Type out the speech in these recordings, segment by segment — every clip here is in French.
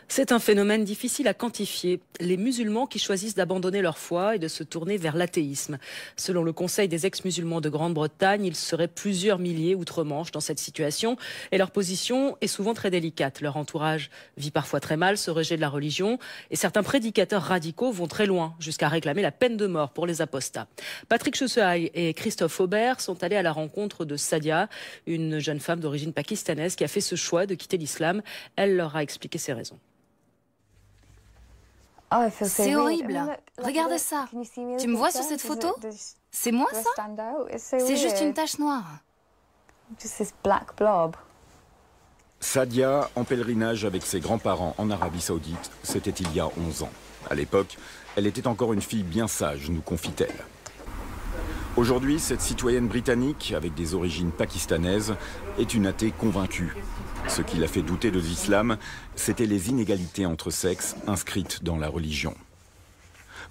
C'est un phénomène difficile à quantifier. Les musulmans qui choisissent d'abandonner leur foi et de se tourner vers l'athéisme. Selon le Conseil des ex-musulmans de Grande-Bretagne, il serait plusieurs milliers outre-Manche dans cette situation et leur position est souvent très délicate. Leur entourage vit parfois très mal ce rejet de la religion et certains prédicateurs radicaux vont très loin jusqu'à réclamer la peine de mort pour les apostats. Patrick Chussehaï et Christophe Aubert sont allés à la rencontre de Sadia, une jeune femme d'origine pakistanaise qui a fait ce choix de quitter l'islam. Elle leur a expliqué ses raisons. C'est horrible. Regarde ça. Tu me vois sur cette photo? C'est moi ça? C'est juste une tache noire. Sadia, en pèlerinage avec ses grands-parents en Arabie Saoudite, c'était il y a 11 ans. À l'époque, elle était encore une fille bien sage, nous confie-t-elle. Aujourd'hui, cette citoyenne britannique, avec des origines pakistanaises, est une athée convaincue. Ce qui l'a fait douter de l'islam, c'était les inégalités entre sexes inscrites dans la religion.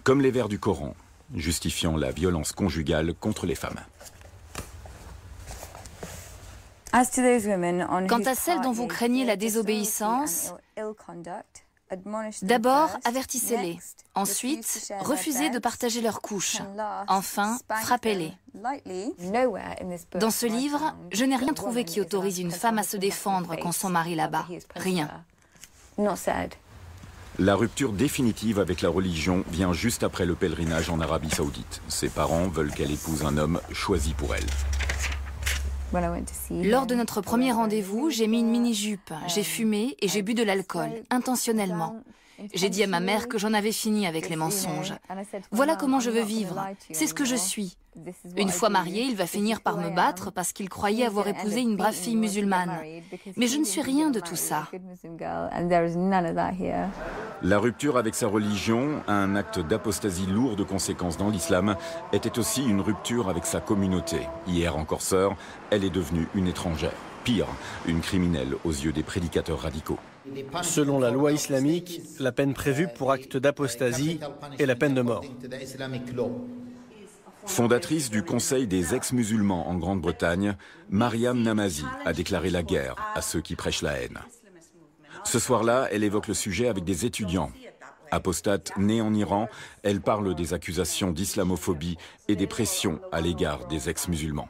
Comme les vers du Coran, justifiant la violence conjugale contre les femmes. Quant à celles dont vous craignez la désobéissance, d'abord, avertissez-les. Ensuite, refusez de partager leurs couches. Enfin, frappez-les. Dans ce livre, je n'ai rien trouvé qui autorise une femme à se défendre quand son mari la bat. Rien. La rupture définitive avec la religion vient juste après le pèlerinage en Arabie Saoudite. Ses parents veulent qu'elle épouse un homme choisi pour elle. Lors de notre premier rendez-vous, j'ai mis une mini-jupe, j'ai fumé et j'ai bu de l'alcool, intentionnellement. J'ai dit à ma mère que j'en avais fini avec les mensonges. Voilà comment je veux vivre, c'est ce que je suis. Une fois marié, il va finir par me battre parce qu'il croyait avoir épousé une brave fille musulmane. Mais je ne suis rien de tout ça. La rupture avec sa religion, un acte d'apostasie lourd de conséquences dans l'islam, était aussi une rupture avec sa communauté. Hier encore sœur, elle est devenue une étrangère. Pire, une criminelle aux yeux des prédicateurs radicaux. Selon la loi islamique, la peine prévue pour acte d'apostasie est la peine de mort. Fondatrice du Conseil des ex-musulmans en Grande-Bretagne, Mariam Namazie a déclaré la guerre à ceux qui prêchent la haine. Ce soir-là, elle évoque le sujet avec des étudiants. Apostate née en Iran, elle parle des accusations d'islamophobie et des pressions à l'égard des ex-musulmans.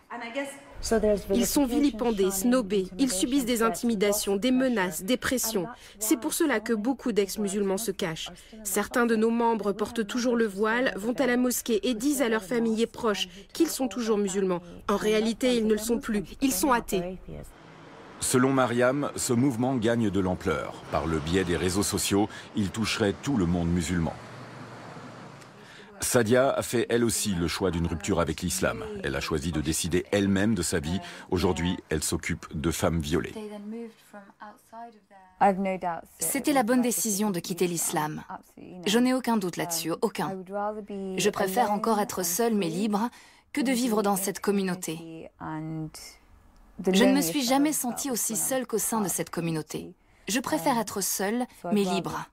Ils sont vilipendés, snobés, ils subissent des intimidations, des menaces, des pressions. C'est pour cela que beaucoup d'ex-musulmans se cachent. Certains de nos membres portent toujours le voile, vont à la mosquée et disent à leurs familles et proches qu'ils sont toujours musulmans. En réalité, ils ne le sont plus, ils sont athées. Selon Mariam, ce mouvement gagne de l'ampleur. Par le biais des réseaux sociaux, il toucherait tout le monde musulman. Sadia a fait elle aussi le choix d'une rupture avec l'islam. Elle a choisi de décider elle-même de sa vie. Aujourd'hui, elle s'occupe de femmes violées. C'était la bonne décision de quitter l'islam. Je n'ai aucun doute là-dessus, aucun. Je préfère encore être seule mais libre que de vivre dans cette communauté. Je ne me suis jamais sentie aussi seule qu'au sein de cette communauté. Je préfère être seule mais libre.